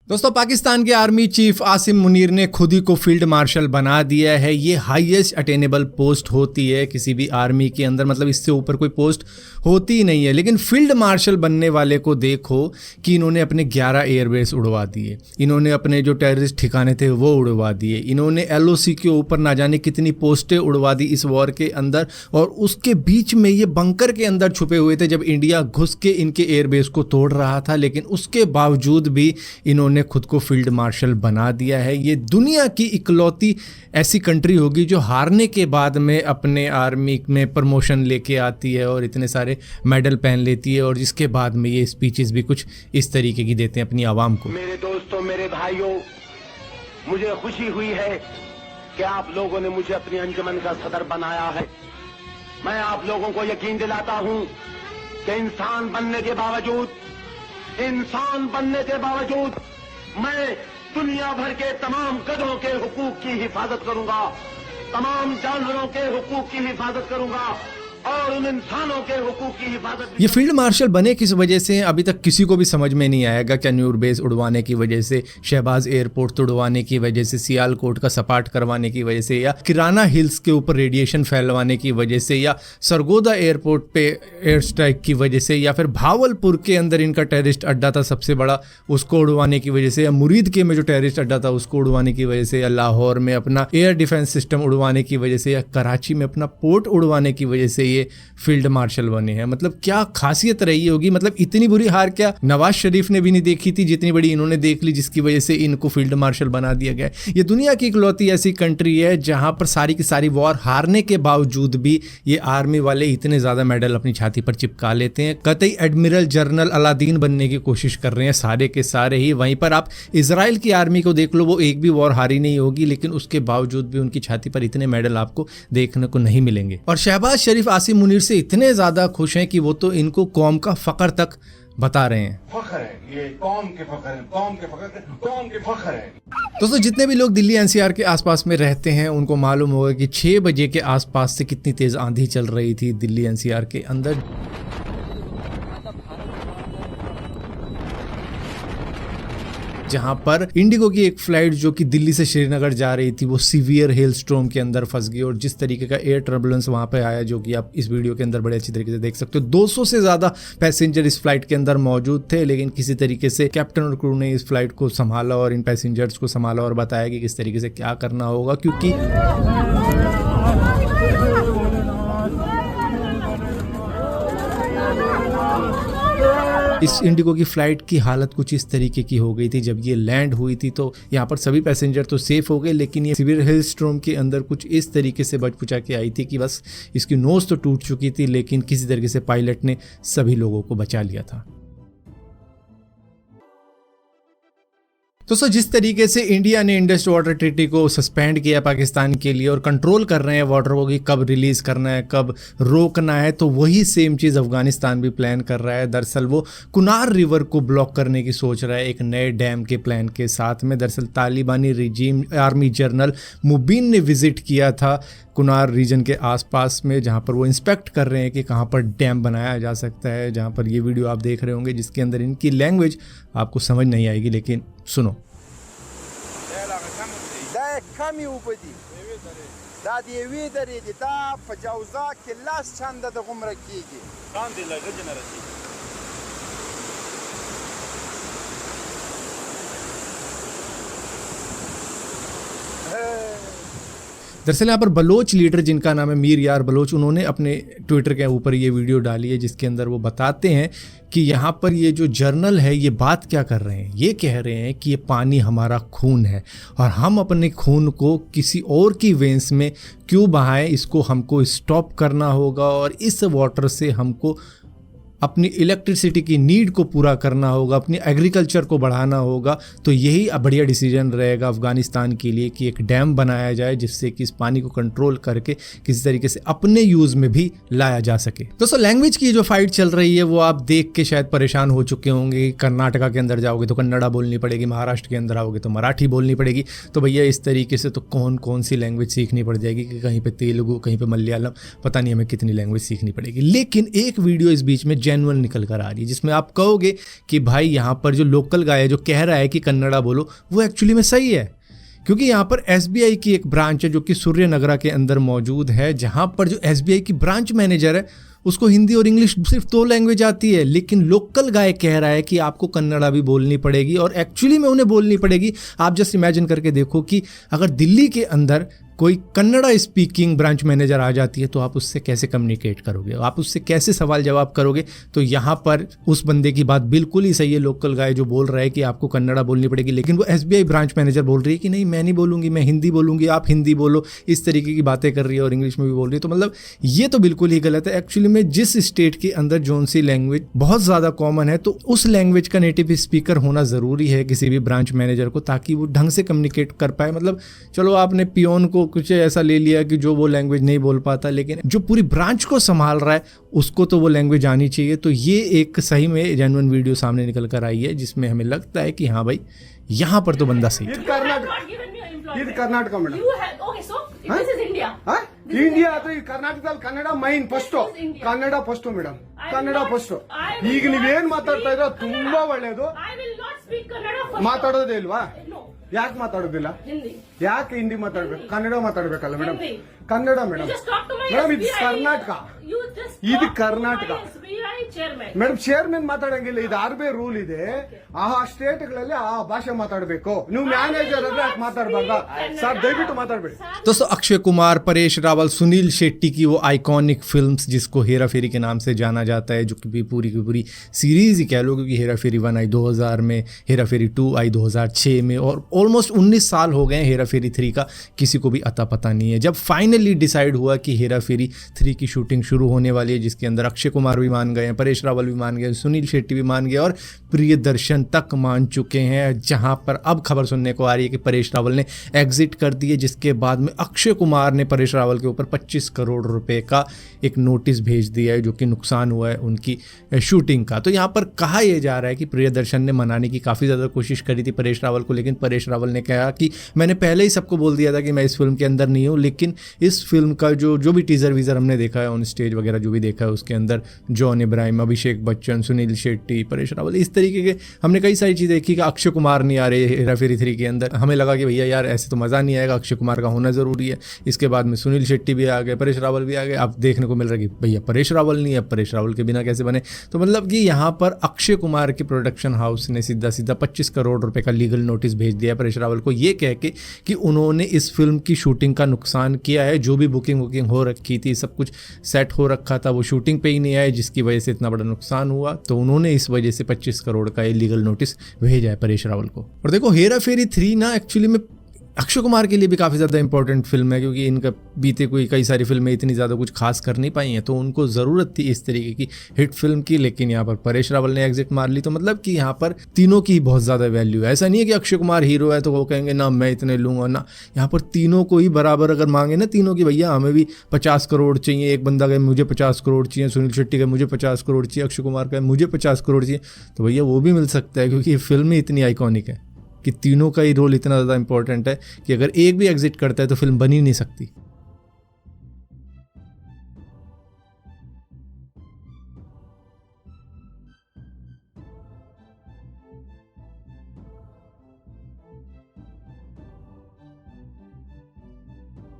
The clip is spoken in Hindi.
दोस्तों, पाकिस्तान के आर्मी चीफ आसिम मुनीर ने खुद ही को फील्ड मार्शल बना दिया है। ये हाईएस्ट अटेनेबल पोस्ट होती है किसी भी आर्मी के अंदर, मतलब इससे ऊपर कोई पोस्ट होती ही नहीं है। लेकिन फील्ड मार्शल बनने वाले को देखो कि इन्होंने अपने 11 एयरबेस उड़वा दिए, इन्होंने अपने जो टेररिस्ट ठिकाने थे वो उड़वा दिए, इन्होंने LOC के ऊपर ना जाने कितनी पोस्टें उड़वा दी इस वॉर के अंदर। और उसके बीच में ये बंकर के अंदर छुपे हुए थे जब इंडिया घुस के इनके एयरबेस को तोड़ रहा था। लेकिन उसके बावजूद भी इन्होंने खुद को फील्ड मार्शल बना दिया है। ये दुनिया की इकलौती ऐसी कंट्री होगी जो हारने के बाद में अपने आर्मी में प्रमोशन लेके आती है और इतने सारे मेडल पहन लेती है, और जिसके बाद में ये स्पीचेस भी कुछ इस तरीके की देते हैं अपनी आवाम को। मेरे दोस्तों, मेरे भाइयों, मुझे खुशी हुई है कि आप लोगों ने मुझे अपनी अंजुमन का सदर बनाया है। मैं आप लोगों को यकीन दिलाता हूं कि इंसान बनने के बावजूद मैं दुनिया भर के तमाम गधों के हुकूक की हिफाजत करूंगा, तमाम जानवरों के हुकूक की हिफाजत करूंगा और उन इंसानों के हुकूक की हिफाजत। ये फील्ड मार्शल बने किस वजह से अभी तक किसी को भी समझ में नहीं आएगा। क्या न्यूर बेस उड़वाने की वजह से, शहबाज एयरपोर्ट तोड़वाने की वजह से, सियालकोट का सपाट करवाने की वजह से, या किराना हिल्स के ऊपर रेडिएशन फैलवाने की वजह से, या सरगोदा एयरपोर्ट पे एयर स्ट्राइक की वजह से, या फिर भावलपुर के अंदर इनका टेररिस्ट अड्डा था सबसे बड़ा उसको उड़वाने की वजह से, या मुरीद के में जो टेररिस्ट अड्डा था उसको उड़वाने की वजह से, या लाहौर में अपना एयर डिफेंस सिस्टम उड़वाने की वजह से, या कराची में अपना पोर्ट उड़वाने की वजह से ये फील्ड मार्शल बने हैं। मतलब क्या खासियत रही होगी, मतलब इतनी बुरी हार क्या नवाज शरीफ ने भी नहीं देखी थी जितनी बड़ी इन्होंने देख ली, जिसकी वजह से इनको फील्ड मार्शल बना दिया गया। ये दुनिया की इकलौती ऐसी कंट्री है जहां पर सारी की सारी वॉर हारने के बावजूद भी ये आर्मी वाले इतने ज्यादा मेडल अपनी छाती पर चिपका लेते हैं। कतई एडमिरल जनरल अलादीन बनने की कोशिश कर रहे हैं सारे के सारे ही। वहीं पर आप इजराइल की आर्मी को देख लो, वो एक भी वॉर हारी नहीं होगी, लेकिन उसके बावजूद भी उनकी छाती पर इतने मेडल आपको देखने को नहीं मिलेंगे। और शहबाज शरीफ आसिम मुनीर से इतने ज्यादा खुश हैं कि वो तो इनको कौम का फख्र तक बता रहे हैं। फख्र है, ये कौम के फख्र है, कौम के फख्र है। दोस्तों, जितने भी लोग दिल्ली NCR के आसपास में रहते हैं उनको मालूम होगा कि 6 बजे के आसपास से कितनी तेज आंधी चल रही थी दिल्ली NCR के अंदर। जहां पर इंडिगो की एक फ्लाइट जो कि दिल्ली से श्रीनगर जा रही थी वो सीवियर हेल स्टॉर्म के अंदर फंस गई, और जिस तरीके का एयर टर्बुलेंस वहां पे आया जो कि आप इस वीडियो के अंदर बड़े अच्छी तरीके से देख सकते हो। 200 से ज़्यादा पैसेंजर इस फ्लाइट के अंदर मौजूद थे, लेकिन किसी तरीके से कैप्टन और क्रू ने इस फ्लाइट को संभाला और इन पैसेंजर्स को संभाला और बताया कि किस तरीके से क्या करना होगा, क्योंकि इस इंडिगो की फ़्लाइट की हालत कुछ इस तरीके की हो गई थी। जब ये लैंड हुई थी तो यहाँ पर सभी पैसेंजर तो सेफ हो गए, लेकिन ये सीवियर हेल स्टॉर्म के अंदर कुछ इस तरीके से बच पुचा के आई थी कि बस इसकी नोज़ तो टूट चुकी थी, लेकिन किसी तरीके से पायलट ने सभी लोगों को बचा लिया था। दोस्तों, जिस तरीके से इंडिया ने इंडस वाटर ट्रीटी को सस्पेंड किया पाकिस्तान के लिए और कंट्रोल कर रहे हैं वाटर को कि कब रिलीज़ करना है, कब रोकना है, तो वही सेम चीज़ अफगानिस्तान भी प्लान कर रहा है। दरअसल वो कुनार रिवर को ब्लॉक करने की सोच रहा है एक नए डैम के प्लान के साथ में। दरअसल तालिबानी रिजीम आर्मी जनरल मुबीन ने विज़िट किया था कुनार रीजन के आसपास में, जहां पर वो इंस्पेक्ट कर रहे हैं कि कहां पर डैम बनाया जा सकता है। जहां पर ये वीडियो आप देख रहे होंगे जिसके अंदर इनकी लैंग्वेज आपको समझ नहीं आएगी, लेकिन सुनो। दरअसल यहाँ पर बलोच लीडर जिनका नाम है मीर यार बलोच, उन्होंने अपने ट्विटर के ऊपर ये वीडियो डाली है जिसके अंदर वो बताते हैं कि यहाँ पर ये जो जर्नल है ये बात क्या कर रहे हैं। ये कह रहे हैं कि ये पानी हमारा खून है और हम अपने खून को किसी और की वेंस में क्यों बहाएं, इसको हमको स्टॉप करना होगा और इस वाटर से हमको अपनी इलेक्ट्रिसिटी की नीड को पूरा करना होगा, अपनी एग्रीकल्चर को बढ़ाना होगा। तो यही बढ़िया डिसीजन रहेगा अफ़गानिस्तान के लिए कि एक डैम बनाया जाए जिससे कि इस पानी को कंट्रोल करके किसी तरीके से अपने यूज़ में भी लाया जा सके। दोस्तों, लैंग्वेज की जो फाइट चल रही है वो आप देख के शायद परेशान हो चुके होंगे। कर्नाटका के अंदर जाओगे तो कन्नड़ा बोलनी पड़ेगी, महाराष्ट्र के अंदर आओगे तो मराठी बोलनी पड़ेगी। तो भैया इस तरीके से तो कौन कौन सी लैंग्वेज सीखनी पड़ जाएगी कि कहीं पर तेलुगु, कहीं पर मलयालम, पता नहीं हमें कितनी लैंग्वेज सीखनी पड़ेगी। लेकिन एक वीडियो इस बीच में जेन्युइन निकल कर आ रही है, जिसमें आप कहोगे कि भाई यहाँ पर जो लोकल गाय है जो कह रहा है कि कन्नड़ा बोलो वो एक्चुअली में सही है। क्योंकि यहाँ पर SBI की एक ब्रांच है जो कि सूर्यनगरा के अंदर मौजूद है, जहाँ पर जो SBI की ब्रांच मैनेजर है उसको हिंदी और इंग्लिश सिर्फ 2 लैंग्वेज आती है, लेकिन लोकल गाय कह रहा है कि आपको कन्नड़ा भी बोलनी पड़ेगी और एक्चुअली में उन्हें बोलनी पड़ेगी। आप जस्ट इमेजिन करके देखो कि अगर दिल्ली के अंदर कोई कन्नड़ा स्पीकिंग ब्रांच मैनेजर आ जाती है तो आप उससे कैसे कम्युनिकेट करोगे, आप उससे कैसे सवाल जवाब करोगे। तो यहाँ पर उस बंदे की बात बिल्कुल ही सही है, लोकल गाय जो बोल रहा है कि आपको कन्नड़ा बोलनी पड़ेगी, लेकिन वो SBI ब्रांच मैनेजर बोल रही है कि नहीं मैं नहीं बोलूँगी, मैं हिंदी बोलूँगी, आप हिंदी बोलो, इस तरीके की बातें कर रही है और इंग्लिश में भी बोल रही है। तो मतलब ये तो बिल्कुल ही गलत है। एक्चुअली में जिस स्टेट के अंदर जोन सी लैंग्वेज बहुत ज़्यादा कॉमन है तो उस लैंग्वेज का नेटिव स्पीकर होना ज़रूरी है किसी भी ब्रांच मैनेजर को, ताकि वो ढंग से कम्युनिकेट कर पाए। मतलब चलो आपने पियोन को कुछ ऐसा ले लिया कि जो वो लैंग्वेज नहीं बोल पाता, लेकिन जो पूरी ब्रांच को संभाल रहा है उसको तो वो लैंग्वेज आनी चाहिए। तो ये एक सही में जेन्युइन वीडियो सामने निकल कर आई है जिसमें हमें लगता है कि हाँ भाई यहाँ पर तो बंदा सही ಇದು ಕರ್ನಾಟಕ ಮೇಡಮ್, ಇಂಡಿಯಾ ಅಥವಾ ಈ ಕರ್ನಾಟಕದಲ್ಲಿ Kannada main first, Kannada first madam, Kannada first. ಈಗ ನೀವೇನ್ ಮಾತಾಡ್ತಾ ಇರೋ ತುಂಬಾ ಒಳ್ಳೇದು, ಮಾತಾಡೋದೇ ಇಲ್ವಾ? ಯಾಕೆ ಮಾತಾಡೋದಿಲ್ಲ? ಯಾಕೆ ಹಿಂದಿ ಮಾತಾಡ್ಬೇಕು? ಕನ್ನಡ ಮಾತಾಡ್ಬೇಕಲ್ಲ ಮೇಡಮ್? ಕನ್ನಡ ಮೇಡಮ್, ಮೇಡಮ್ ಇದು ಕರ್ನಾಟಕ, ಇದು ಕರ್ನಾಟಕ ಮೇಡಮ್. ಚೇರ್ಮನ್ ಮಾತಾಡಂಗಿಲ್ಲ, ಇದು RBI ರೂಲ್ ಇದೆ. ಆ ಸ್ಟೇಟ್ಗಳಲ್ಲಿ ಆ ಭಾಷೆ ಮಾತಾಡಬೇಕು. ನೀವು ಮ್ಯಾನೇಜರ್ ಅಂದ್ರೆ ಯಾಕೆ ಮಾತಾಡಬಾರ್ದ ಸರ್? ದಯವಿಟ್ಟು ಮಾತಾಡಬೇಡಿ. दोस्तों अक्षय कुमार, परेश रावल, सुनील शेट्टी की वो आइकॉनिक फिल्म्स जिसको हेरा फेरी के नाम से जाना जाता है, जो कि पूरी की पूरी सीरीज ही कह लो, क्योंकि हेरा फेरी 1 आई 2000 में, हेरा फेरी 2 आई 2006 में और ऑलमोस्ट 19 साल हो गए हेरा फेरी 3 का किसी को भी अता पता नहीं है। जब फाइनली डिसाइड हुआ कि हेरा फेरी 3 की शूटिंग शुरू होने वाली है, जिसके अंदर अक्षय कुमार भी मान गए हैं, परेश रावल भी मान गए, सुनील शेट्टी भी मान गए और प्रियदर्शन तक मान चुके हैं, जहां पर अब खबर सुनने को आ रही है कि परेश रावल ने एग्जिट कर दिए, जिसके बाद में अक्षय कुमार ने परेश रावल के ऊपर 25 करोड़ रुपए का एक नोटिस भेज दिया है, जो कि नुकसान हुआ है उनकी शूटिंग का। तो यहाँ पर कहा यह जा रहा है कि प्रियदर्शन ने मनाने की काफ़ी ज़्यादा कोशिश करी थी परेश रावल को, लेकिन परेश रावल ने कहा कि मैंने पहले ही सबको बोल दिया था कि मैं इस फिल्म के अंदर नहीं हूँ। लेकिन इस फिल्म का जो भी टीज़र वीज़र हमने देखा है, ऑन स्टेज वगैरह जो भी देखा है, उसके अंदर जॉन इब्राहिम, अभिषेक बच्चन, सुनील शेट्टी, परेश रावल, इस तरीके के हमने कई सारी चीज़ें देखी कि अक्षय कुमार नहीं आ रहे हेरा फेरी 3 के अंदर। हमें लगा कि भैया यार ऐसे तो मज़ा नहीं आएगा, अक्षय कुमार का होना ज़रूरी है। इसके बाद में सुनील शेट्टी भी आ गए, परेश रावल भी आ गए। अब देखने को मिल रहा है कि भैया परेश रावल नहीं है, परेश रावल के बिना कैसे बने। तो मतलब कि यहाँ पर अक्षय कुमार के प्रोडक्शन हाउस ने सीधा 25 करोड़ रुपए का लीगल नोटिस भेज दिया है परेश रावल को, ये कह के कि उन्होंने इस फिल्म की शूटिंग का नुकसान किया है। जो भी बुकिंग हो रखी थी, सब कुछ सेट हो रखा था, वो शूटिंग पे ही नहीं आए, जिसकी वजह से इतना बड़ा नुकसान हुआ। तो उन्होंने इस वजह से 25 करोड़ का लीगल नोटिस भेजा है परेश रावल को। और देखो हेरा फेरी 3 ना एक्चुअली में अक्षय कुमार के लिए भी काफ़ी ज़्यादा इंपॉर्टेंट फिल्म है, क्योंकि इनका बीते कोई कई सारी फिल्में इतनी ज़्यादा कुछ खास कर नहीं पाई हैं, तो उनको ज़रूरत थी इस तरीके की हिट फिल्म की। लेकिन यहाँ पर परेश रावल ने एग्जिट मार ली, तो मतलब कि यहाँ पर तीनों की बहुत ज़्यादा वैल्यू है। ऐसा नहीं है कि अक्षय कुमार हीरो है तो वो कहेंगे ना मैं इतने लूँगा, ना, यहाँ पर तीनों को ही बराबर अगर मांगे ना, तीनों की भैया हमें भी 50 करोड़ चाहिए, एक बंदा कहे मुझे 50 करोड़ चाहिए, सुनील शेट्टी कहे मुझे 50 करोड़ चाहिए, अक्षय कुमार कहे मुझे 50 करोड़ चाहिए, तो भैया वो भी मिल सकता है, क्योंकि ये फिल्म ही इतनी आइकॉनिक है कि तीनों का ही रोल इतना ज़्यादा इंपॉर्टेंट है कि अगर एक भी एग्जिट करता है तो फिल्म बन ही नहीं सकती।